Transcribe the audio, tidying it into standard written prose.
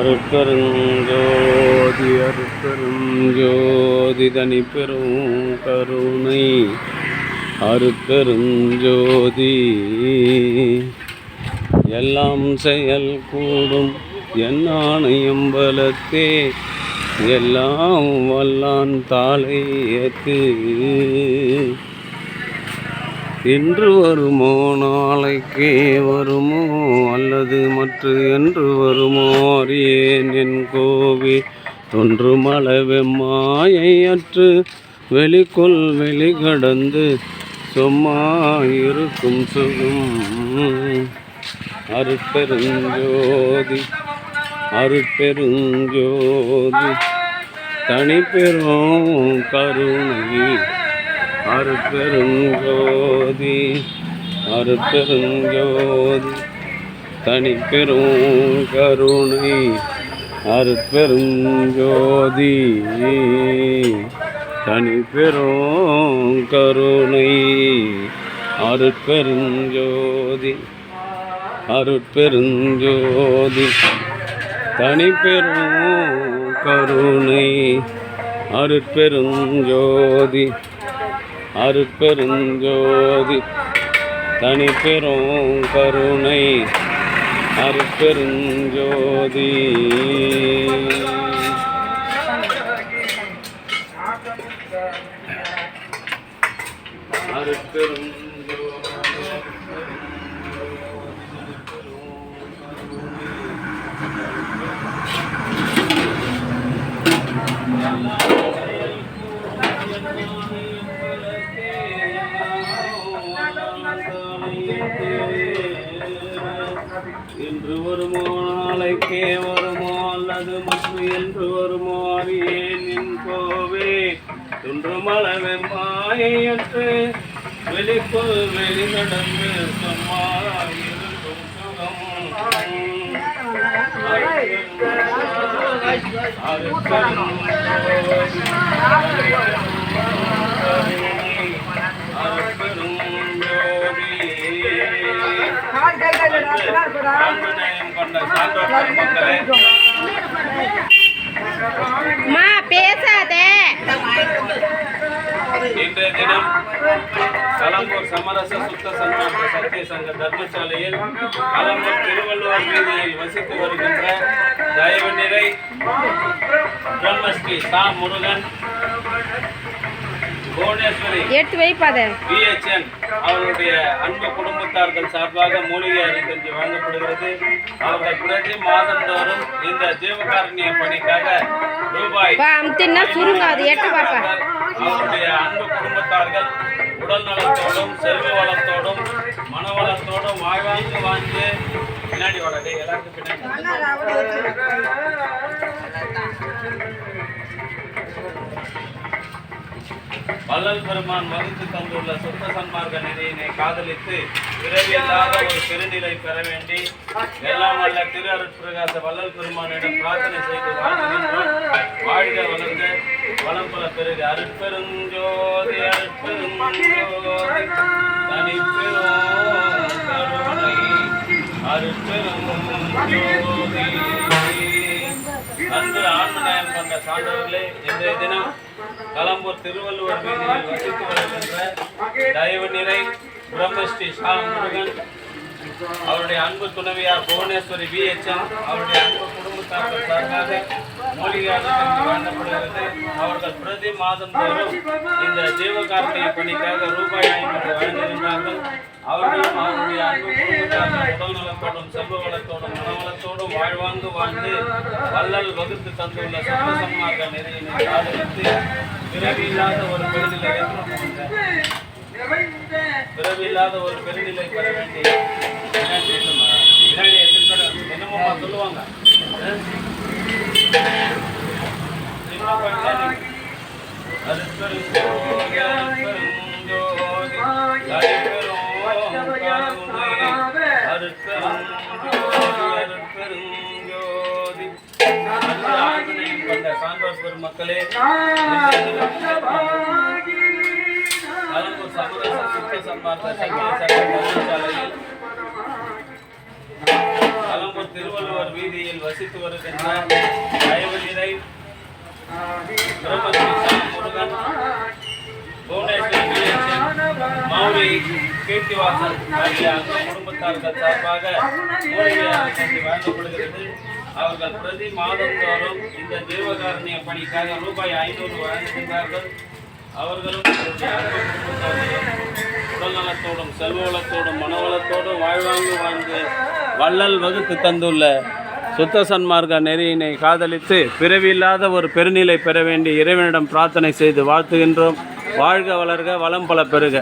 அருட்பெருஞ்சோதி அருட்பெருஞ்சோதி தனிப்பெரும் கருணை அருட்பெருஞ்சோதி எல்லாம் செயல் கூடும் என் ஆணையம்பலத்தே எல்லாம் வல்லான் தாளை ஏத்து இன்று வருமோ நாளைக்கே வருமோ அல்லது மற்ற என்று வருமோ அறியேன் என் கோவி தொன்று மலவெம்மாயற்று வெளிக்கொள் வெளிகடந்து சும்மா இருக்கும் சுகம் அருட்பெருஞ்சோதி அருட்பெருஞ்சோதி தனிப்பெரும் கருணை அருட்பெருஞ்சோதி அருட்பெருஞ்சோதி தனிப்பெரும் கருணை அருட்பெருஞ்சோதி தனிப்பெரும் கருணை அருட்பெருஞ்சோதி அருட்பெருஞ்சோதி தனிப்பெரும் கருணை அருட்பெருஞ்சோதி அருட்பெருஞ்சோதி தனிப்பெரும் கருணை அருட்பெருஞ்சோதி அருட்பெருஞ்சோதி இன்று வருமோ நாளைக்கே வருமோ அல்லது மற்ற என்று வருமோ அறியேன் என் கோவே துன்று மலவெம்மாயற்று வெளிக்குள் வெளிநடந்து சும்மா இருக்கும் சுகம் பேசாதே. இன்றைய தினம் கலம்பூர் சமரச சுத்த சன்மார்க்க சத்திய சங்க தர்மசாலையில் கலம்பூர் திருவள்ளுவர் வீதியில் வசித்து வருகின்ற தயவு நிறை பிரம்மஸ்ரீ சா முருகன் புவனேஸ்வரி BHN அவருடைய அன்பு குடும்பத்தார்கள் சார்பாக மூலிகை அரிசி வழங்கப்படுகிறது. அவர்கள் பிரதி மாதந்தோறும் இந்த ஜீவகாருண்ய பணிக்காக ரூபாய் அவருடைய அன்பு குடும்பத்தார்கள் உடல் நலத்தோடும் செல்வ வளத்தோடும் மனவளத்தோடும் வாழ்வாங்கு வாழ்ந்து பின்னாடி வளர்ந்து எல்லாருக்கும் பின்னாடி வள்ளல் பெருமான் வகுத்து தந்துள்ள சுத்த சன்மார்க்க நெறியினை காதலித்து பிறவியில்லாத ஒரு பெருநிலை பெற வேண்டி எல்லாம் வல்ல திரு அருட்பிரகாச வள்ளல் பெருமானிடம் பிரார்த்தனை செய்து வாழ்கின்றோம். வாழ்க வளர்ந்த வளம் பல பெருக அருட்பெருஞ்சோதி அருட்பெருஞ்சோதி தனிப்பெரும் கருணை அருட்பெருஞ்சோதி. அன்று ஆன்மநயம் கொண்ட சான்றவர்களே, இன்றைய தினம் கலம்பூர் திருவள்ளுவர் வீதியில் வசித்து வருகின்ற தயவு நிறை பிரம்மஸ்ரீ சா முருகன் அவருடைய அன்பு துணைவியார் புவனேஸ்வரி BHN அவருடைய அன்பு குடும்பத்தார்கள் சார்பாக மூலிகை அரிசி வழங்கப்படுகிறது. அவர்கள் பிரதி மாதந்தோறும் இந்த ஜீவகாருண்ய பணிக்காக ரூபாய் 500 வழங்குகின்றார்கள். அவர்களும் அவருடைய அன்பு குடும்பத்தார்கள் உடல் நலத்தோடும் செல்வ வளத்தோடும் மனவளத்தோடும் வாழ்வாங்கு வாழ்ந்து வள்ளல் வகுத்து தந்துள்ள சுத்த சன்மார்க்க நெறியினை ஆதரித்து பிறவியில்லாத ஒரு பெருநிலை பெற வேண்டிய என்னமோ சொல்லுவாங்க. சான்றோர் பெருமக்களே, கலம்பூர் சமரச சுத்த சன்மார்க்க சத்திய சங்க தர்மசாலையில் கலம்பூர் திருவள்ளுவர் வீதியில் வசித்து வசித்து வருகின்ற தயவு நிறை பிரம்மஸ்ரீ சா முருகன் புவனேஸ்வரி வில்லேஜ் மௌரி கீர்த்திவாசன் ஆகிய அந்த குடும்பத்தார்கள் சார்பாக மூலிகையாளர்களுக்கு வழங்கப்படுகிறது. அவர்கள் பிரதி மாதந்தோறும் இந்த ஜீவகாருண்ய பணிக்காக ரூபாய் 500 வழங்குகின்றார்கள். அவர்களும் உடல்நலத்தோடும் செல்வவளத்தோடும் மனவளத்தோடும் வாழ்ந்து வள்ளல் வகுத்து தந்துள்ள சுத்த சன்மார்க்க நெறியினை காதலித்து பிறவியில்லாத ஒரு பெருநிலை பெற வேண்டி இறைவனிடம் பிரார்த்தனை செய்து வாழ்த்துகின்றோம். வாழ்க வளர்க வளம் பல பெறுக.